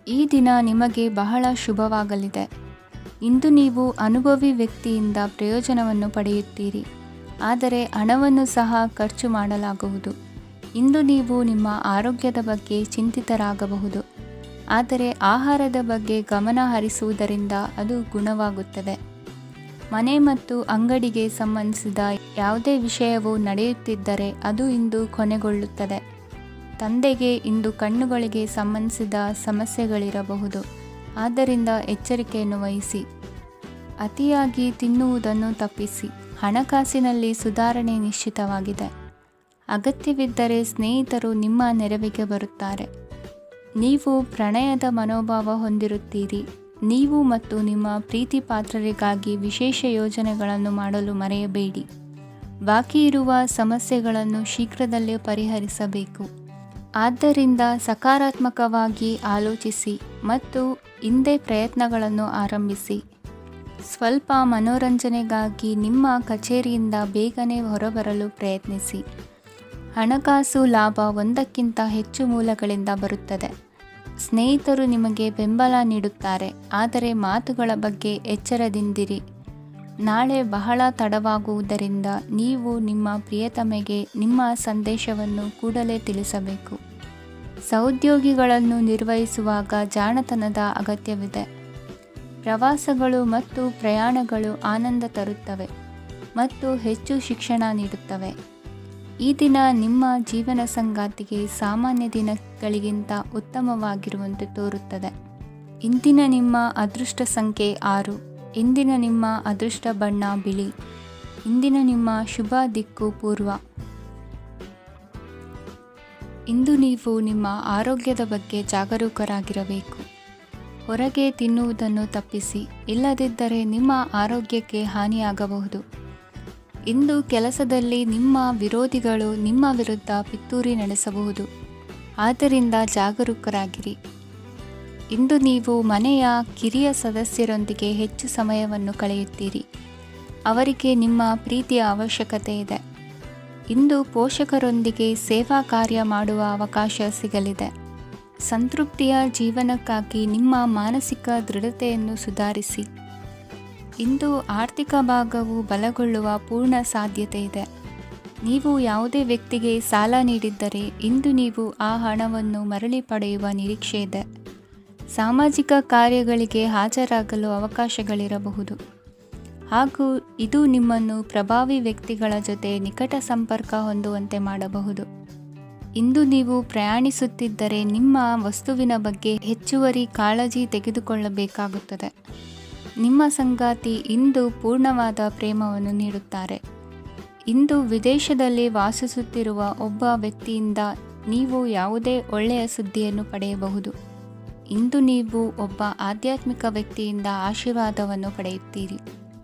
ಈ ದಿನ ನಿಮಗೆ ಬಹಳ ಶುಭವಾಗಲಿದೆ. ಇಂದು ನೀವು ಅನುಭವಿ ವ್ಯಕ್ತಿಯಿಂದ ಪ್ರಯೋಜನವನ್ನು ಪಡೆಯುತ್ತೀರಿ, ಆದರೆ ಹಣವನ್ನು ಸಹ ಖರ್ಚು ಮಾಡಲಾಗುವುದು. ಇಂದು ನೀವು ನಿಮ್ಮ ಆರೋಗ್ಯದ ಬಗ್ಗೆ ಚಿಂತಿತರಾಗಬಹುದು, ಆದರೆ ಆಹಾರದ ಬಗ್ಗೆ ಗಮನ ಹರಿಸುವುದರಿಂದ ಅದು ಗುಣವಾಗುತ್ತದೆ. ಮನೆ ಮತ್ತು ಅಂಗಡಿಗೆ ಸಂಬಂಧಿಸಿದ ಯಾವುದೇ ವಿಷಯವು ನಡೆಯುತ್ತಿದ್ದರೆ ಅದು ಇಂದು ಕೊನೆಗೊಳ್ಳುತ್ತದೆ. ತಂದೆಗೆ ಇಂದು ಕಣ್ಣುಗಳಿಗೆ ಸಂಬಂಧಿಸಿದ ಸಮಸ್ಯೆಗಳಿರಬಹುದು, ಆದ್ದರಿಂದ ಎಚ್ಚರಿಕೆಯನ್ನು ವಹಿಸಿ. ಅತಿಯಾಗಿ ತಿನ್ನುವುದನ್ನು ತಪ್ಪಿಸಿ. ಹಣಕಾಸಿನಲ್ಲಿ ಸುಧಾರಣೆ ನಿಶ್ಚಿತವಾಗಿದೆ. ಅಗತ್ಯವಿದ್ದರೆ ಸ್ನೇಹಿತರು ನಿಮ್ಮ ನೆರವಿಗೆ ಬರುತ್ತಾರೆ. ನೀವು ಪ್ರಣಯದ ಮನೋಭಾವ ಹೊಂದಿರುತ್ತೀರಿ. ನೀವು ಮತ್ತು ನಿಮ್ಮ ಪ್ರೀತಿ ಪಾತ್ರರಿಗಾಗಿ ವಿಶೇಷ ಯೋಜನೆಗಳನ್ನು ಮಾಡಲು ಮರೆಯಬೇಡಿ. ಬಾಕಿ ಇರುವ ಸಮಸ್ಯೆಗಳನ್ನು ಶೀಘ್ರದಲ್ಲೇ ಪರಿಹರಿಸಬೇಕು. ಆದ್ದರಿಂದ ಸಕಾರಾತ್ಮಕವಾಗಿ ಆಲೋಚಿಸಿ ಮತ್ತು ಇಂದೇ ಪ್ರಯತ್ನಗಳನ್ನು ಆರಂಭಿಸಿ. ಸ್ವಲ್ಪ ಮನೋರಂಜನೆಗಾಗಿ ನಿಮ್ಮ ಕಚೇರಿಯಿಂದ ಬೇಗನೆ ಹೊರಬರಲು ಪ್ರಯತ್ನಿಸಿ. ಹಣಕಾಸು ಲಾಭ ಒಂದಕ್ಕಿಂತ ಹೆಚ್ಚು ಮೂಲಗಳಿಂದ ಬರುತ್ತದೆ. ಸ್ನೇಹಿತರು ನಿಮಗೆ ಬೆಂಬಲ ನೀಡುತ್ತಾರೆ, ಆದರೆ ಮಾತುಗಳ ಬಗ್ಗೆ ಎಚ್ಚರದಿಂದಿರಿ. ನಾಳೆ ಬಹಳ ತಡವಾಗುವುದರಿಂದ ನೀವು ನಿಮ್ಮ ಪ್ರಿಯತಮೆಗೆ ನಿಮ್ಮ ಸಂದೇಶವನ್ನು ಕೂಡಲೇ ತಿಳಿಸಬೇಕು. ಸಹೋದ್ಯೋಗಿಗಳನ್ನು ನಿರ್ವಹಿಸುವಾಗ ಜಾಣತನದ ಅಗತ್ಯವಿದೆ. ಪ್ರವಾಸಗಳು ಮತ್ತು ಪ್ರಯಾಣಗಳು ಆನಂದ ತರುತ್ತವೆ ಮತ್ತು ಹೆಚ್ಚು ಶಿಕ್ಷಣ ನೀಡುತ್ತವೆ. ಈ ದಿನ ನಿಮ್ಮ ಜೀವನ ಸಂಗಾತಿಗೆ ಸಾಮಾನ್ಯ ದಿನಗಳಿಗಿಂತ ಉತ್ತಮವಾಗಿರುವಂತೆ ತೋರುತ್ತದೆ. ಇಂದಿನ ನಿಮ್ಮ ಅದೃಷ್ಟ ಸಂಖ್ಯೆ 6. ಇಂದಿನ ನಿಮ್ಮ ಅದೃಷ್ಟ ಬಣ್ಣ ಬಿಳಿ. ಇಂದಿನ ನಿಮ್ಮ ಶುಭ ದಿಕ್ಕು ಪೂರ್ವ. ಇಂದು ನೀವು ನಿಮ್ಮ ಆರೋಗ್ಯದ ಬಗ್ಗೆ ಜಾಗರೂಕರಾಗಿರಬೇಕು. ಹೊರಗೆ ತಿನ್ನುವುದನ್ನು ತಪ್ಪಿಸಿ, ಇಲ್ಲದಿದ್ದರೆ ನಿಮ್ಮ ಆರೋಗ್ಯಕ್ಕೆ ಹಾನಿಯಾಗಬಹುದು. ಇಂದು ಕೆಲಸದಲ್ಲಿ ನಿಮ್ಮ ವಿರೋಧಿಗಳು ನಿಮ್ಮ ವಿರುದ್ಧ ಪಿತೂರಿ ನಡೆಸಬಹುದು, ಆದ್ದರಿಂದ ಜಾಗರೂಕರಾಗಿರಿ. ಇಂದು ನೀವು ಮನೆಯ ಕಿರಿಯ ಸದಸ್ಯರೊಂದಿಗೆ ಹೆಚ್ಚು ಸಮಯವನ್ನು ಕಳೆಯುತ್ತೀರಿ. ಅವರಿಗೆ ನಿಮ್ಮ ಪ್ರೀತಿಯ ಅವಶ್ಯಕತೆ ಇದೆ. ಇಂದು ಪೋಷಕರೊಂದಿಗೆ ಸೇವಾ ಕಾರ್ಯ ಮಾಡುವ ಅವಕಾಶ ಸಿಗಲಿದೆ. ಸಂತೃಪ್ತಿಯ ಜೀವನಕ್ಕಾಗಿ ನಿಮ್ಮ ಮಾನಸಿಕ ದೃಢತೆಯನ್ನು ಸುಧಾರಿಸಿ. ಇಂದು ಆರ್ಥಿಕ ಭಾಗವು ಬಲಗೊಳ್ಳುವ ಪೂರ್ಣ ಸಾಧ್ಯತೆ ಇದೆ. ನೀವು ಯಾವುದೇ ವ್ಯಕ್ತಿಗೆ ಸಾಲ ನೀಡಿದ್ದರೆ ಇಂದು ನೀವು ಆ ಹಣವನ್ನು ಮರಳಿ ಪಡೆಯುವ ನಿರೀಕ್ಷೆ ಇದೆ. ಸಾಮಾಜಿಕ ಕಾರ್ಯಗಳಿಗೆ ಹಾಜರಾಗಲು ಅವಕಾಶಗಳಿರಬಹುದು, ಹಾಗೂ ಇದು ನಿಮ್ಮನ್ನು ಪ್ರಭಾವಿ ವ್ಯಕ್ತಿಗಳ ಜೊತೆ ನಿಕಟ ಸಂಪರ್ಕ ಹೊಂದುವಂತೆ ಮಾಡಬಹುದು. ಇಂದು ನೀವು ಪ್ರಯಾಣಿಸುತ್ತಿದ್ದರೆ ನಿಮ್ಮ ವಸ್ತುವಿನ ಬಗ್ಗೆ ಹೆಚ್ಚುವರಿ ಕಾಳಜಿ ತೆಗೆದುಕೊಳ್ಳಬೇಕಾಗುತ್ತದೆ. ನಿಮ್ಮ ಸಂಗಾತಿ ಇಂದು ಪೂರ್ಣವಾದ ಪ್ರೇಮವನ್ನು ನೀಡುತ್ತಾರೆ. ಇಂದು ವಿದೇಶದಲ್ಲಿ ವಾಸಿಸುತ್ತಿರುವ ಒಬ್ಬ ವ್ಯಕ್ತಿಯಿಂದ ನೀವು ಯಾವುದೇ ಒಳ್ಳೆಯ ಸುದ್ದಿಯನ್ನು ಪಡೆಯಬಹುದು. ಇಂದು ನೀವು ಒಬ್ಬ ಆಧ್ಯಾತ್ಮಿಕ ವ್ಯಕ್ತಿಯಿಂದ ಆಶೀರ್ವಾದವನ್ನು ಪಡೆಯುತ್ತೀರಿ.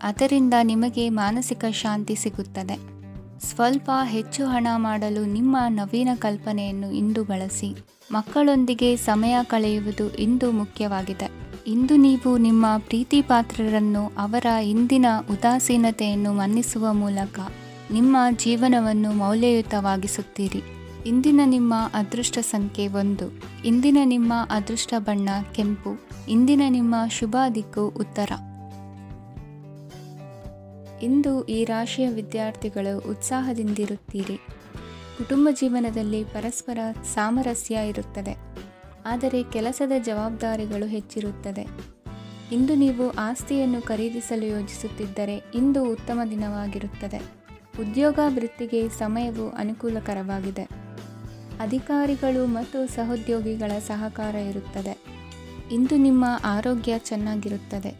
ಅದರಿಂದ ನಿಮಗೆ ಮಾನಸಿಕ ಶಾಂತಿ ಸಿಗುತ್ತದೆ. ಸ್ವಲ್ಪ ಹೆಚ್ಚು ಹಣ ಮಾಡಲು ನಿಮ್ಮ ನವೀನ ಕಲ್ಪನೆಯನ್ನು ಇಂದು ಬಳಸಿ. ಮಕ್ಕಳೊಂದಿಗೆ ಸಮಯ ಕಳೆಯುವುದು ಇಂದು ಮುಖ್ಯವಾಗಿದೆ. ಇಂದು ನೀವು ನಿಮ್ಮ ಪ್ರೀತಿ ಪಾತ್ರರನ್ನು ಅವರ ಇಂದಿನ ಉದಾಸೀನತೆಯನ್ನು ಮನ್ನಿಸುವ ಮೂಲಕ ನಿಮ್ಮ ಜೀವನವನ್ನು ಮೌಲ್ಯಯುತವಾಗಿಸುತ್ತೀರಿ. ಇಂದಿನ ನಿಮ್ಮ ಅದೃಷ್ಟ ಸಂಖ್ಯೆ 1. ಇಂದಿನ ನಿಮ್ಮ ಅದೃಷ್ಟ ಬಣ್ಣ ಕೆಂಪು. ಇಂದಿನ ನಿಮ್ಮ ಶುಭ ದಿಕ್ಕು ಉತ್ತರ. ಇಂದು ಈ ರಾಶಿಯ ವಿದ್ಯಾರ್ಥಿಗಳು ಉತ್ಸಾಹದಿಂದಿರುತ್ತೀರಿ. ಕುಟುಂಬ ಜೀವನದಲ್ಲಿ ಪರಸ್ಪರ ಸಾಮರಸ್ಯ ಇರುತ್ತದೆ, ಆದರೆ ಕೆಲಸದ ಜವಾಬ್ದಾರಿಗಳು ಹೆಚ್ಚಿರುತ್ತದೆ. ಇಂದು ನೀವು ಆಸ್ತಿಯನ್ನು ಖರೀದಿಸಲು ಯೋಜಿಸುತ್ತಿದ್ದರೆ ಇಂದು ಉತ್ತಮ ದಿನವಾಗಿರುತ್ತದೆ. ಉದ್ಯೋಗ ವೃತ್ತಿಗೆ ಸಮಯವು ಅನುಕೂಲಕರವಾಗಿದೆ. ಅಧಿಕಾರಿಗಳು ಮತ್ತು ಸಹೋದ್ಯೋಗಿಗಳ ಸಹಕಾರ ಇರುತ್ತದೆ. ಇಂದು ನಿಮ್ಮ ಆರೋಗ್ಯ ಚೆನ್ನಾಗಿರುತ್ತದೆ.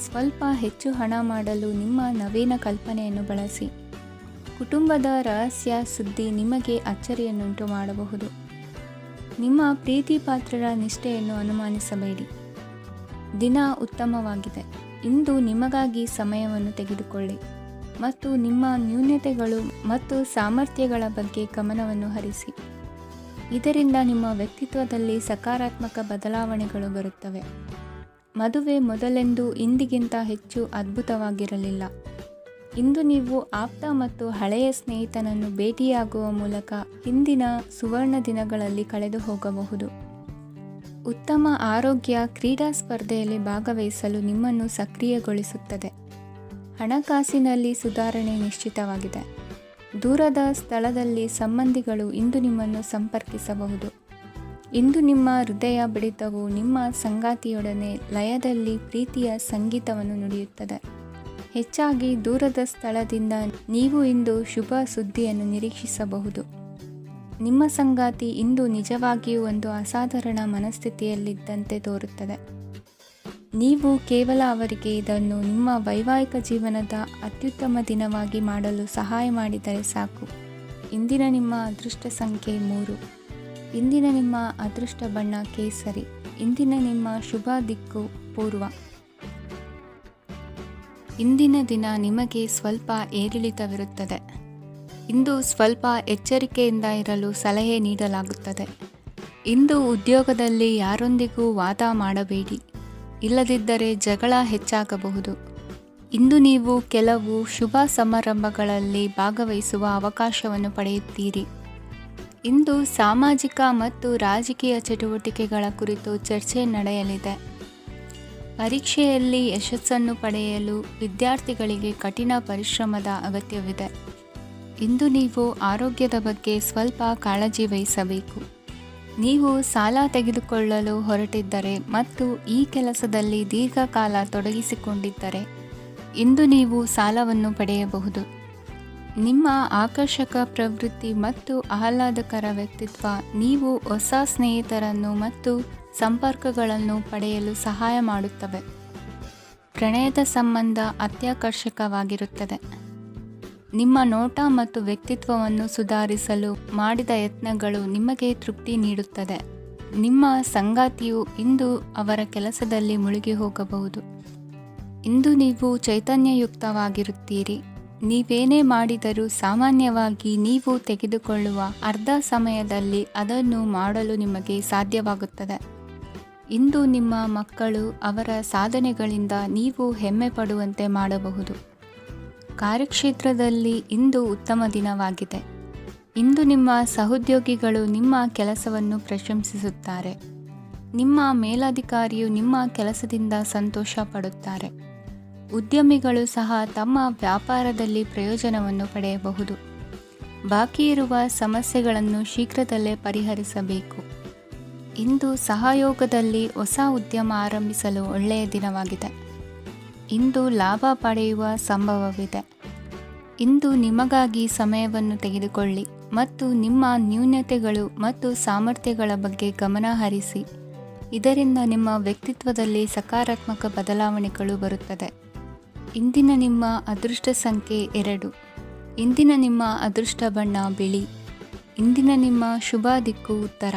ಸ್ವಲ್ಪ ಹೆಚ್ಚು ಹಣ ಮಾಡಲು ನಿಮ್ಮ ನವೀನ ಕಲ್ಪನೆಯನ್ನು ಬಳಸಿ. ಕುಟುಂಬದ ರಹಸ್ಯ ಸುದ್ದಿ ನಿಮಗೆ ಅಚ್ಚರಿಯನ್ನುಂಟು ಮಾಡಬಹುದು. ನಿಮ್ಮ ಪ್ರೀತಿ ಪಾತ್ರರ ನಿಷ್ಠೆಯನ್ನು ಅನುಮಾನಿಸಬೇಡಿ. ದಿನ ಉತ್ತಮವಾಗಿದೆ. ಇಂದು ನಿಮಗಾಗಿ ಸಮಯವನ್ನು ತೆಗೆದುಕೊಳ್ಳಿ ಮತ್ತು ನಿಮ್ಮ ನ್ಯೂನತೆಗಳು ಮತ್ತು ಸಾಮರ್ಥ್ಯಗಳ ಬಗ್ಗೆ ಗಮನವನ್ನು ಹರಿಸಿ. ಇದರಿಂದ ನಿಮ್ಮ ವ್ಯಕ್ತಿತ್ವದಲ್ಲಿ ಸಕಾರಾತ್ಮಕ ಬದಲಾವಣೆಗಳು ಬರುತ್ತವೆ. ಮದುವೆ ಮೊದಲೆಂದೂ ಇಂದಿಗಿಂತ ಹೆಚ್ಚು ಅದ್ಭುತವಾಗಿರಲಿಲ್ಲ. ಇಂದು ನೀವು ಆಪ್ತ ಮತ್ತು ಹಳೆಯ ಸ್ನೇಹಿತನನ್ನು ಭೇಟಿಯಾಗುವ ಮೂಲಕ ಹಿಂದಿನ ಸುವರ್ಣ ದಿನಗಳಲ್ಲಿ ಕಳೆದು ಹೋಗಬಹುದು. ಉತ್ತಮ ಆರೋಗ್ಯ ಕ್ರೀಡಾ ಸ್ಪರ್ಧೆಯಲ್ಲಿ ಭಾಗವಹಿಸಲು ನಿಮ್ಮನ್ನು ಸಕ್ರಿಯಗೊಳಿಸುತ್ತದೆ. ಹಣಕಾಸಿನಲ್ಲಿ ಸುಧಾರಣೆ ನಿಶ್ಚಿತವಾಗಿದೆ. ದೂರದ ಸ್ಥಳದಲ್ಲಿ ಸಂಬಂಧಿಗಳು ಇಂದು ನಿಮ್ಮನ್ನು ಸಂಪರ್ಕಿಸಬಹುದು. ಇಂದು ನಿಮ್ಮ ಹೃದಯ ಬಡಿತವು ನಿಮ್ಮ ಸಂಗಾತಿಯೊಡನೆ ಲಯದಲ್ಲಿ ಪ್ರೀತಿಯ ಸಂಗೀತವನ್ನು ನುಡಿಯುತ್ತದೆ. ಹೆಚ್ಚಾಗಿ ದೂರದ ಸ್ಥಳದಿಂದ ನೀವು ಇಂದು ಶುಭ ಸುದ್ದಿಯನ್ನು ನಿರೀಕ್ಷಿಸಬಹುದು. ನಿಮ್ಮ ಸಂಗಾತಿ ಇಂದು ನಿಜವಾಗಿಯೂ ಒಂದು ಅಸಾಧಾರಣ ಮನಸ್ಥಿತಿಯಲ್ಲಿದ್ದಂತೆ ತೋರುತ್ತದೆ. ನೀವು ಕೇವಲ ಅವರಿಗೆ ಇದನ್ನು ನಿಮ್ಮ ವೈವಾಹಿಕ ಜೀವನದ ಅತ್ಯುತ್ತಮ ದಿನವಾಗಿ ಮಾಡಲು ಸಹಾಯ ಮಾಡಿದರೆ ಸಾಕು. ಇಂದಿನ ನಿಮ್ಮ ಅದೃಷ್ಟ ಸಂಖ್ಯೆ 3. ಇಂದಿನ ನಿಮ್ಮ ಅದೃಷ್ಟ ಬಣ್ಣ ಕೇಸರಿ. ಇಂದಿನ ನಿಮ್ಮ ಶುಭ ದಿಕ್ಕು ಪೂರ್ವ. ಇಂದಿನ ದಿನ ನಿಮಗೆ ಸ್ವಲ್ಪ ಏರಿಳಿತವಿರುತ್ತದೆ. ಇಂದು ಸ್ವಲ್ಪ ಎಚ್ಚರಿಕೆಯಿಂದ ಇರಲು ಸಲಹೆ ನೀಡಲಾಗುತ್ತದೆ. ಇಂದು ಉದ್ಯೋಗದಲ್ಲಿ ಯಾರೊಂದಿಗೂ ವಾದ ಮಾಡಬೇಡಿ, ಇಲ್ಲದಿದ್ದರೆ ಜಗಳ ಹೆಚ್ಚಾಗಬಹುದು. ಇಂದು ನೀವು ಕೆಲವು ಶುಭ ಸಮಾರಂಭಗಳಲ್ಲಿ ಭಾಗವಹಿಸುವ ಅವಕಾಶವನ್ನು ಪಡೆಯುತ್ತೀರಿ. ಇಂದು ಸಾಮಾಜಿಕ ಮತ್ತು ರಾಜಕೀಯ ಚಟುವಟಿಕೆಗಳ ಕುರಿತು ಚರ್ಚೆ ನಡೆಯಲಿದೆ. ಪರೀಕ್ಷೆಯಲ್ಲಿ ಯಶಸ್ಸನ್ನು ಪಡೆಯಲು ವಿದ್ಯಾರ್ಥಿಗಳಿಗೆ ಕಠಿಣ ಪರಿಶ್ರಮದ ಅಗತ್ಯವಿದೆ. ಇಂದು ನೀವು ಆರೋಗ್ಯದ ಬಗ್ಗೆ ಸ್ವಲ್ಪ ಕಾಳಜಿ ವಹಿಸಬೇಕು. ನೀವು ಸಾಲ ತೆಗೆದುಕೊಳ್ಳಲು ಹೊರಟಿದ್ದರೆ ಮತ್ತು ಈ ಕೆಲಸದಲ್ಲಿ ದೀರ್ಘಕಾಲ ತೊಡಗಿಸಿಕೊಂಡಿದ್ದರೆ ಇಂದು ನೀವು ಸಾಲವನ್ನು ಪಡೆಯಬಹುದು. ನಿಮ್ಮ ಆಕರ್ಷಕ ಪ್ರವೃತ್ತಿ ಮತ್ತು ಆಹ್ಲಾದಕರ ವ್ಯಕ್ತಿತ್ವ ನೀವು ಹೊಸ ಸ್ನೇಹಿತರನ್ನು ಮತ್ತು ಸಂಪರ್ಕಗಳನ್ನು ಪಡೆಯಲು ಸಹಾಯ ಮಾಡುತ್ತವೆ. ಪ್ರಣಯದ ಸಂಬಂಧ ಅತ್ಯಾಕರ್ಷಕವಾಗಿರುತ್ತದೆ. ನಿಮ್ಮ ನೋಟ ಮತ್ತು ವ್ಯಕ್ತಿತ್ವವನ್ನು ಸುಧಾರಿಸಲು ಮಾಡಿದ ಯತ್ನಗಳು ನಿಮಗೆ ತೃಪ್ತಿ ನೀಡುತ್ತದೆ. ನಿಮ್ಮ ಸಂಗಾತಿಯು ಇಂದು ಅವರ ಕೆಲಸದಲ್ಲಿ ಮುಳುಗಿ ಹೋಗಬಹುದು. ಇಂದು ನೀವು ಚೈತನ್ಯಯುಕ್ತವಾಗಿರುತ್ತೀರಿ. ನೀವೇನೇ ಮಾಡಿದರೂ ಸಾಮಾನ್ಯವಾಗಿ ನೀವು ತೆಗೆದುಕೊಳ್ಳುವ ಅರ್ಧ ಸಮಯದಲ್ಲಿ ಅದನ್ನು ಮಾಡಲು ನಿಮಗೆ ಸಾಧ್ಯವಾಗುತ್ತದೆ. ಇಂದು ನಿಮ್ಮ ಮಕ್ಕಳು ಅವರ ಸಾಧನೆಗಳಿಂದ ನೀವು ಹೆಮ್ಮೆ ಪಡುವಂತೆ ಮಾಡಬಹುದು. ಕಾರ್ಯಕ್ಷೇತ್ರದಲ್ಲಿ ಇಂದು ಉತ್ತಮ ದಿನವಾಗಿದೆ. ಇಂದು ನಿಮ್ಮ ಸಹೋದ್ಯೋಗಿಗಳು ನಿಮ್ಮ ಕೆಲಸವನ್ನು ಪ್ರಶಂಸಿಸುತ್ತಾರೆ. ನಿಮ್ಮ ಮೇಲಧಿಕಾರಿಯು ನಿಮ್ಮ ಕೆಲಸದಿಂದ ಸಂತೋಷ ಪಡುತ್ತಾರೆ. ಉದ್ಯಮಿಗಳು ಸಹ ತಮ್ಮ ವ್ಯಾಪಾರದಲ್ಲಿ ಪ್ರಯೋಜನವನ್ನು ಪಡೆಯಬಹುದು. ಬಾಕಿ ಇರುವ ಸಮಸ್ಯೆಗಳನ್ನು ಶೀಘ್ರದಲ್ಲೇ ಪರಿಹರಿಸಬೇಕು. ಇಂದು ಸಹಯೋಗದಲ್ಲಿ ಹೊಸ ಉದ್ಯಮ ಆರಂಭಿಸಲು ಒಳ್ಳೆಯ ದಿನವಾಗಿದೆ. ಇಂದು ಲಾಭ ಪಡೆಯುವ ಸಂಭವವಿದೆ. ಇಂದು ನಿಮಗಾಗಿ ಸಮಯವನ್ನು ತೆಗೆದುಕೊಳ್ಳಿ ಮತ್ತು ನಿಮ್ಮ ನ್ಯೂನತೆಗಳು ಮತ್ತು ಸಾಮರ್ಥ್ಯಗಳ ಬಗ್ಗೆ ಗಮನ ಹರಿಸಿ. ಇದರಿಂದ ನಿಮ್ಮ ವ್ಯಕ್ತಿತ್ವದಲ್ಲಿ ಸಕಾರಾತ್ಮಕ ಬದಲಾವಣೆಗಳು ಬರುತ್ತದೆ. ಇಂದಿನ ನಿಮ್ಮ ಅದೃಷ್ಟ ಸಂಖ್ಯೆ 2. ಇಂದಿನ ನಿಮ್ಮ ಅದೃಷ್ಟ ಬಣ್ಣ ಬಿಳಿ. ಇಂದಿನ ನಿಮ್ಮ ಶುಭ ದಿಕ್ಕು ಉತ್ತರ.